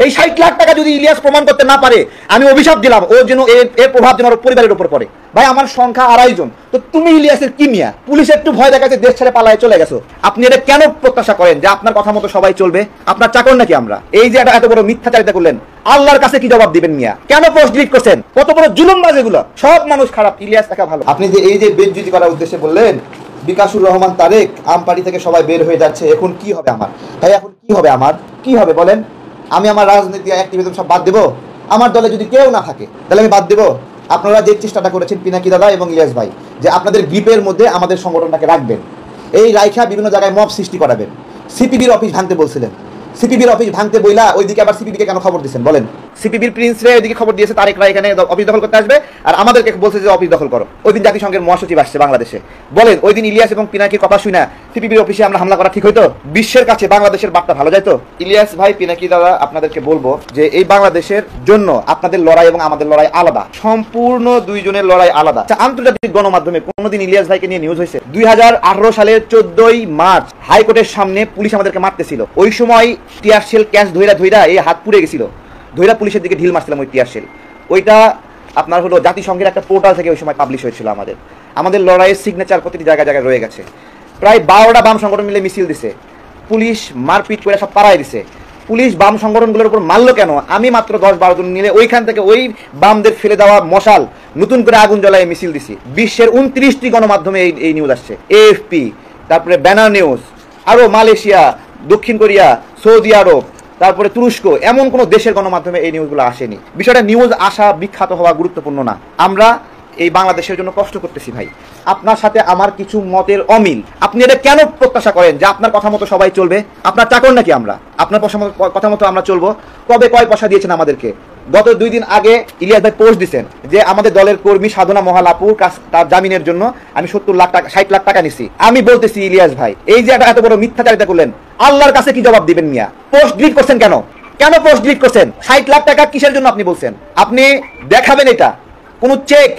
এই 60 লাখ টাকা যদি ইলিয়াস প্রমাণ করতে না পারে, আমি অভিশাপ দিলাম ওর জন্য এর প্রভাব যেন ওর পরিবারের উপর পড়ে। ভাই আমার সংখ্যা 2.5 জন, তো তুমি ইলিয়াসের কি মিয়া? পুলিশ একটু ভয় দেখাচ্ছে, দেশ ছেড়ে পালায় চলে গেছো। আপনি এটা কেন প্রত্যাশা করেন যে আপনার কথা মতো সবাই চলবে? আপনার চাকর নাকি আমরা? এই যে এত বড় মিথ্যাচারিতা করলেন, আল্লাহর কাছে কি জবাব দিবেন মিয়া? কেন পোস্ট ডিলিট করছেন? কত বড় জুলুমবাজ এগুলো। সব মানুষ খারাপ, ইলিয়াস টাকা ভালো। আপনি যে এই যে বেজ্জতি করার উদ্দেশ্যে বললেন বিকাশুর রহমান তারেক আম পার্টি থেকে সবাই বের হয়ে যাচ্ছে, এখন কি হবে আমার? ভাই এখন কি হবে আমার? কি হবে বলেন? আমি আমার রাজনীতি অ্যাক্টিভিজম সব বাদ দেবো? আমার দলে যদি কেউ না থাকে তাহলে আমি বাদ দেবো? আপনারা যে চেষ্টাটা করেছেন পিনাকি দাদা এবং ইলিয়াস ভাই, যে আপনাদের গ্রিপের মধ্যে আমাদের সংগঠনটাকে রাখবেন, এই রাইখা বিভিন্ন জায়গায় মব সৃষ্টি করাবেন। সিপিবির অফিস ভাঙতে বলছিলেন, সিপিবির অফিস ভাঙতে বইলা ওইদিকে আবার সিপিবিকে কেন খবর দিচ্ছেন বলেন? সিপিবির প্রিন্স রে ওইদিকে খবর দিয়েছে তারেকরা এখানে অফিস দখল করতে আসবে, আর আমাদেরকে বলছে যে অফিস দখল করো। ওই দিন জাতিসংঘের মহাসচিব আসছে বাংলাদেশে, বলেন ওই দিন ইলিয়াস এবং পিনাকির কথা শুনে সিপিবির অফিসে আমরা হামলা করা ঠিক হইতো? বিশ্বের কাছে বাংলাদেশের বার্তা ভালো যাইতো? ইলিয়াস ভাই, পিনাকি দাদা, আপনাদেরকে বলবো যে এই বাংলাদেশের জন্য আপনাদের লড়াই এবং আমাদের লড়াই আলাদা, সম্পূর্ণ দুইজনের লড়াই আলাদা। আন্তর্জাতিক গণমাধ্যমে কোনোদিন ইলিয়াস ভাইকে নিয়ে নিউজ হয়েছে? 2018 সালের 14ই মার্চ হাইকোর্টের সামনে পুলিশ আমাদেরকে মারতেছিল, ওই সময় টিয়ার শেল ক্যাশ ধইরা এই হাত পুড়ে গেছিল, ধইরা পুলিশের দিকে ঢিল মারছিলাম ওই টিয়ার শেল। ওইটা আপনার হলো জাতিসংঘের একটা পোর্টাল থেকে ওই সময় পাবলিশ হয়েছিল। আমাদের লড়াইয়ের সিগনেচার প্রতিটি জায়গায় জায়গায় রয়ে গেছে। প্রায় 12টা বাম সংগঠন মিলে মিছিল দিছে, পুলিশ মারপিট করে সব পাড়ায় দিছে। পুলিশ বাম সংগঠনগুলোর উপর মারলো কেন? আমি মাত্র 10-12 জন মিলে ওইখান থেকে ওই বামদের ফেলে দেওয়া মশাল নতুন করে আগুন জ্বলায় মিছিল দিছি। বিশ্বের 29টি গণমাধ্যমে এই নিউজ আসছে, এএফপি, তারপরে ব্যানার নিউজ, আরো মালয়েশিয়া, দক্ষিণ কোরিয়া, সৌদি আরব, তারপরে তুরস্ক, এমন কোন দেশের গণমাধ্যমে এই নিউজগুলো আসেনি। বিষয়টা নিউজ আসা, বিখ্যাত হওয়া গুরুত্বপূর্ণ না। আমরা এই বাংলাদেশের জন্য কষ্ট করতেছি ভাই। আপনার সাথে আমার কিছু মতের অমিল, আপনি এটা কেন প্রত্যাশা করেন যে আপনার কথা মতো সবাই চলবে? আপনার চাকর নাকি আমরা? আপনার কথা মতো আমরা চলবো? কবে কয় পয়সা দিয়েছেন আমাদেরকে? গত 2 দিন আগে ইলিয়াস ভাই পোস্ট দিচ্ছেন যে আমাদের দলের কর্মী সাধনা মহালাপুর তার জামিনের জন্য আমি 70 লাখ টাকা 60 লাখ টাকা নিছি। আমি বলতেছি ইলিয়াস ভাই, এই যে এত বড় মিথ্যাচারিতা করলেন, আল্লাহর কাছে কি জবাব দিবেন মিয়া? পোস্ট ডিলিট করছেন কেন? কেন পোস্ট ডিলিট করছেন? 60 লাখ টাকা কিসের জন্য আপনি বলছেন? আপনি দেখাবেন এটা কোন চেক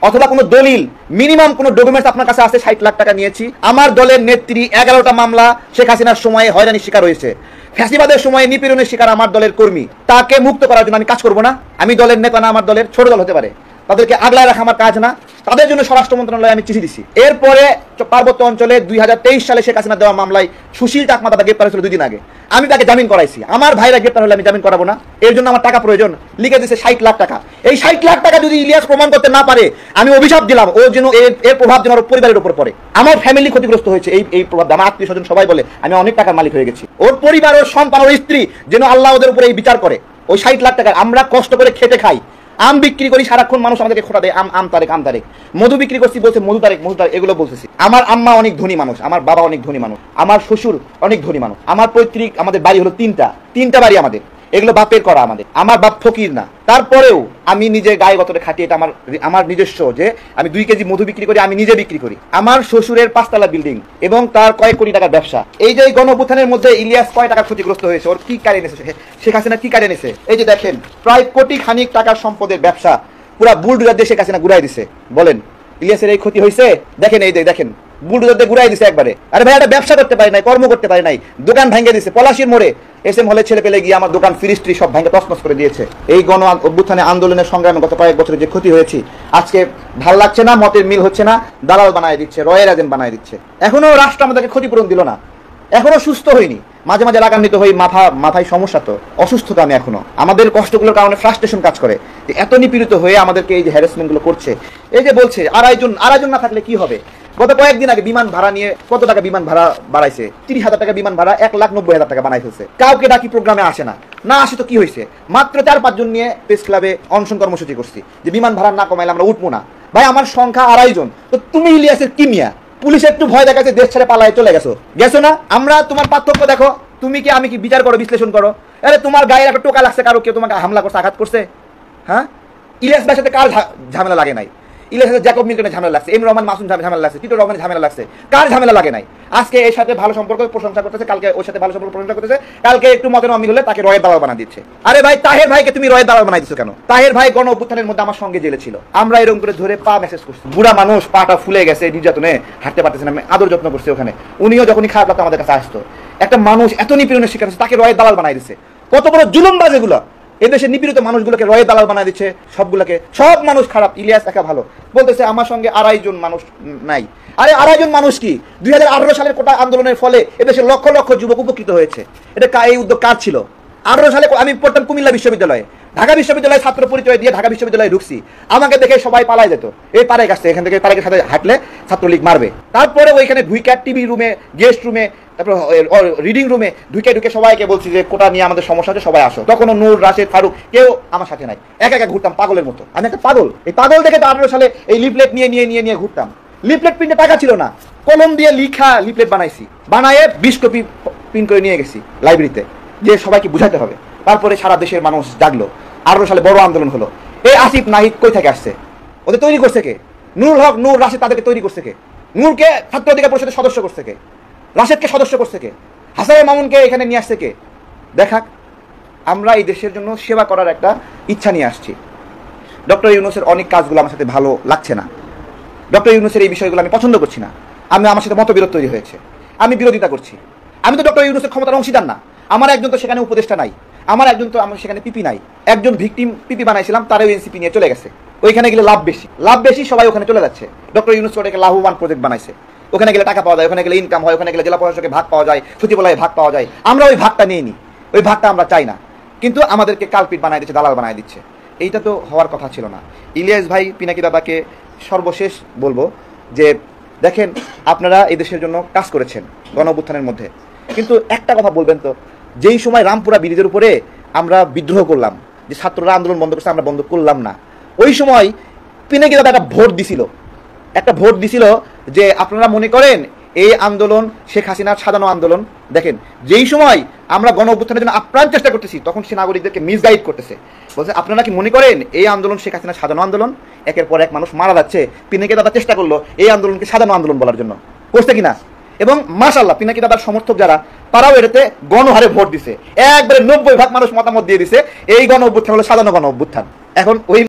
অথবা কোনো দলিল, মিনিমাম কোনো ডকুমেন্টস আপনার কাছে আছে 60 লাখ টাকা নিয়েছি? আমার দলের নেত্রী 11টা মামলা শেখ হাসিনার সময়ে হয়রানির শিকার হয়েছে, ফ্যাসিবাদের সময়ে নিপীড়নের শিকার আমার দলের কর্মী। তাকে মুক্ত করার জন্য আমি কাজ করব না? আমি দলের নেতা না, আমার দলের ছোট দল হতে পারে, তাদেরকে আগলায় রাখা আমার কাজ না? তাদের জন্য স্বরাষ্ট্র মন্ত্রণালয়ে আমি চিঠি দিছি। এরপরে পার্বত্য অঞ্চলে 2023 সালে শেখ হাসিনা দেওয়া মামলায় সুশীল চাকমা দাদা গ্রেপ্তার হয়েছিল 2 দিন আগে, আমি তাকে জামিন করাইছি। আমার ভাইরা গ্রেপ্তার হলে আমি জামিন করাবো না? এর জন্য আমার টাকা প্রয়োজন, লিখে দিয়েছে 60 লাখ টাকা। এই 60 লাখ টাকা যদি ইলিয়াস প্রমাণ করতে না পারে, আমি অভিশাপ দিলাম ওর জন্য এর প্রভাব যেন ওর পরিবারের উপর পড়ে। আমার ফ্যামিলি ক্ষতিগ্রস্ত হয়েছে এই প্রভাব, আমার আত্মীয় স্বজন সবাই বলে আমি অনেক টাকার মালিক হয়ে গেছি। ওর পরিবার, ওর সন্তান, ওর স্ত্রী যেন আল্লাহ ওদের উপরে এই বিচার করে। ওই 60 লাখ টাকা আমরা কষ্ট করে খেটে খাই, আম বিক্রি করি, সারাক্ষণ মানুষ আমাদেরকে খোটা দেয়, আম তারেক, আম তারেক। মধু বিক্রি করছি, বলছে মধু তারেক, এগুলো বলতেছি। আমার আম্মা অনেক ধনী মানুষ, আমার বাবা অনেক ধনী মানুষ, আমার শ্বশুর অনেক ধনী মানুষ, আমার পৈতৃক আমাদের বাড়ি হলো 3টা বাড়ি আমাদের, এগুলো বাপের করা আমাদের। আমার বাপ ফকির না, তারপরেও আমি নিজে গায়ে গতরে খাটি, এটা আমার নিজস্ব, যে আমি 2 কেজি মধু বিক্রি করি, আমি নিজে বিক্রি করি। আমার শ্বশুরের 5তলা বিল্ডিং এবং তার কয়েক কোটি টাকার ব্যবসা। এই যে গণঅভ্যুত্থানের মধ্যে ইলিয়াস কয় টাকা ক্ষতিগ্রস্ত হয়েছে, ওর কি কারণে এনেছে, শেখ হাসিনা কি কারণে এনেছে? এই যে দেখেন, প্রায় কোটি খানিক টাকার সম্পদের ব্যবসা পুরা বুলডোজার দিয়ে শেখ হাসিনা ঘুরাই দিছে। বলেন ইলিয়াসের এই ক্ষতি হয়েছে? দেখেন, এই দেখেন বুলডোজার দিয়ে ঘুরাই দিছে একবারে। আরে ভাই, একটা ব্যবসা করতে পারি নাই, কর্ম করতে পারি নাই, দোকান ভেঙে দিছে। পলাশির মোড়ে এসএম হলে ছেলে পেলে গিয়ে আমার দোকান ফ্রিজ সব ভেঙে তছনছ করে দিয়েছে। এই গণ অভ্যুত্থানে আন্দোলনের সংগ্রামে গত কয়েক বছরে যে ক্ষতি হয়েছে, আজকে ভাল লাগছে না, মতের মিল হচ্ছে না, দালাল বানায় দিচ্ছে, রয়ের এজেন্ট বানায় দিচ্ছে। এখনো রাষ্ট্র আমাদেরকে ক্ষতিপূরণ দিল না, এখনো সুস্থ হইনি, মাঝে মাঝে রাগান্বিত হই, মাথায় সমস্যা, তো অসুস্থতা আমি এখনো। আমাদের কষ্টগুলোর কারণে ফ্রাস্ট্রেশন কাজ করে, এত নিপীড়িত হয়ে আমাদেরকে এই যে হ্যারাসমেন্ট গুলো করছে। এই যে বলছে আড়াইজন না থাকলে কি হবে? গত কয়েকদিন আগে বিমান ভাড়া নিয়ে কত টাকা বিমান ভাড়া বাড়াইছে? 30,000 টাকা বিমান ভাড়া 1,90,000 টাকা বানাই ফেলছে। কাউকে ডাকি প্রোগ্রামে আসে না, আসে তো কি হয়েছে? মাত্র 4-5 জন নিয়ে প্রেস ক্লাবে অনশন কর্মসূচি করছি যে বিমান ভাড়া না কমাইলে আমরা উঠবো না। ভাই আমার সংখ্যা 2.5 জন, তো তুমি ইলিয়াসের কি মিয়া? পুলিশ একটু ভয় দেখাচ্ছে, দেশ ছেড়ে পালায় চলে গেছো না? আমরা তোমার পার্থক্য দেখো, তুমি কি আমি কি বিচার করো, বিশ্লেষণ করো। আরে তোমার গায়ে একটা টোকা লাগছে, কারো কেউ তোমাকে হামলা করছে, আঘাত করছে? হ্যাঁ, ইলিয়াস ভাইয়ের সাথে কার ঝামেলা লাগে নাই? ইলিয়াস সাথে জ্যাকব মিল্টনের ঝামেলা লাগছে, এম রহমান মাসুম ঝামেলা লাগছে, টিটো রহমানের ঝামেলা লাগছে, কার ঝামেলা লাগে নাই? আজকে এর সাথে ভালো সম্পর্ক প্রশংসা করতেছে, কালকে ওর সাথে ভালো সম্পর্ক প্রশংসা করতেছে, কালকে একটু মতের অমিল হলে তাকে রয়ের দালাল বানা দিচ্ছে। আরে ভাই, তাহের ভাইকে তুমি রয়ের দালাল বানাই দিচ্ছ কেন? তাহের ভাই গণ অভ্যুত্থানের মধ্যে আমার সঙ্গে জেলে ছিল, আমরা এরকম করে ধরে পা মেসেজ করছি, বুড়া মানুষ, পাটা ফুলে গেছে নির্যাতনে, হাঁটতে পারতেছে না, আদর যত্ন করছে ওখানে। উনিও যখনই খারাপ লাগতো আমাদের কাছে আসতো। একটা মানুষ এত নিপীড়নের শিকার হচ্ছে, তাকে রয়ের দালাল বানাই দিচ্ছে। কত বড় জুলুমবাজ এগুলো। এদেশে নিপীড়িত মানুষগুলোকে রয়ে দালাল বানায় দিচ্ছে, সবগুলোকে, সব মানুষ খারাপ, ইলিয়াস একা ভালো। বলতেছে আমার সঙ্গে 2.5 জন মানুষ নাই। আরে 2.5 জন মানুষ কি? 2018 সালের কোটা আন্দোলনের ফলে এদেশে লক্ষ লক্ষ যুবক উপকৃত হয়েছে। এটা এই উদ্যোগ কার ছিল? 18 সালে আমি পড়তাম কুমিল্লা বিশ্ববিদ্যালয়ে, ঢাকা বিশ্ববিদ্যালয়ে ছাত্র পরিচয় দিয়ে ঢাকা বিশ্ববিদ্যালয়ে ঢুকছি। আমাকে দেখে সবাই পালায় যেত, এই পারে কাছে, এখান থেকে পারে সাথে হাঁটলে ছাত্রলীগ মারবে। তারপরে ওইখানে ঢুইকা টিভি রুমে, গেস্ট রুমে, তারপর রিডিং রুমে ঢুকে সবাইকে বলছি যে কোটা নিয়ে আমাদের সমস্যা আছে, সবাই আসো। তখনও নূর, রাশেদ, ফারুক কেউ আমার সাথে নাই, একা একা ঘুরতাম পাগলের মতো। আমি একটা পাগল। এই পাগল থেকে তো 18 সালে এই লিফলেট নিয়ে ঘুরতাম। লিফলেট প্রিন্টে টাকা ছিল না, কলম দিয়ে লিখা লিফলেট বানাইছি, বানায়ে 20 কপি প্রিন্ট করে নিয়ে গেছি লাইব্রেরিতে, যে সবাইকে বুঝাতে হবে। তারপরে সারা দেশের মানুষ জাগলো, 18 সালে বড় আন্দোলন হলো। এই আসিফ নাহিদ কই থেকে আসছে? ওদের তৈরি করছে কে? নুরুল হক, নূর, রাশেদ তাদেরকে তৈরি করছে কে? নূরকে ছাত্র অধিকার পরিষদের সদস্য করছে কে? রাশেদকে সদস্য করছে কে? হাসান মামুনকে এখানে নিয়ে আসছে কে? দেখাক। আমরা এই দেশের জন্য সেবা করার একটা ইচ্ছা নিয়ে আসছি। ডক্টর ইউনূসের অনেক কাজগুলো আমার সাথে ভালো লাগছে না। ডক্টর ইউনূসের এই বিষয়গুলো আমি পছন্দ করছি না। আমার সাথে মতবিরোধ তৈরি হয়েছে, আমি বিরোধিতা করছি। আমি তো ডক্টর ইউনূসের ক্ষমতার অংশীদার না। আমার একজন তো সেখানে উপদেষ্টা নাই, আমার একজন তো আমার সেখানে পিপি নাই। একজন ভিকটিম পিপি বানাইছিলাম, তারও এনসিপি নিয়ে চলে গেছে। ওইখানে গেলে লাভ বেশি, সবাই ওখানে চলে যাচ্ছে। ডক্টর ইউনূস ওটাকে লাভবান প্রজেক্ট বানাইছে। ওখানে গেলে টাকা পাওয়া যায়, ওখানে গেলে ইনকাম হয়, ওখানে গেলে জেলা প্রশাসকে ভাগ পাওয়া যায়, সচিবালয়ে ভাগ পাওয়া যায়। আমরা ওই ভাগটা নিয়ে নিই, ওই ভাগটা আমরা চাই না, কিন্তু আমাদেরকে কালপিট বানায় দিচ্ছে, দালাল বানায় দিচ্ছে। এইটা তো হওয়ার কথা ছিল না। ইলিয়াস ভাই, পিনাকি দাদাকে সর্বশেষ বলবো যে দেখেন, আপনারা এই দেশের জন্য কাজ করেছেন গণ অভ্যুত্থানের মধ্যে, কিন্তু একটা কথা বলবেন তো, যেই সময় রামপুরা ব্রিজের উপরে আমরা বিদ্রোহ করলাম, যে ছাত্ররা আন্দোলন বন্ধ করছে, আমরা বন্ধ করলাম না, ওই সময় পিনাকি দাদা একটা ভোট দিছিল যে আপনারা মনে করেন এই আন্দোলন শেখ হাসিনার সাজানো আন্দোলন। দেখেন, যেই সময় আমরা গণ অভ্যুত্থানের জন্য আপ্রাণ চেষ্টা করতেছি, তখন সে নাগরিকদেরকে মিসগাইড করতেছে, বলছে আপনারা কি মনে করেন এই আন্দোলন শেখ হাসিনার সাজানো আন্দোলন? একের পর এক মানুষ মারা যাচ্ছে, পিনাকি দাদা চেষ্টা করলো এই আন্দোলনকে সাজানো আন্দোলন বলার জন্য, করছে কিনা? এবং মাশাআল্লাহ পিনাকি দাদার সমর্থক যারা, তারাও এটাতে গণহারে ভোট দিছে, একবারে 90% মানুষ মতামত দিয়ে দিছে এই গণ অভ্যুত্থান হলো সাজানো গণ অভ্যুত্থান। এখন ওই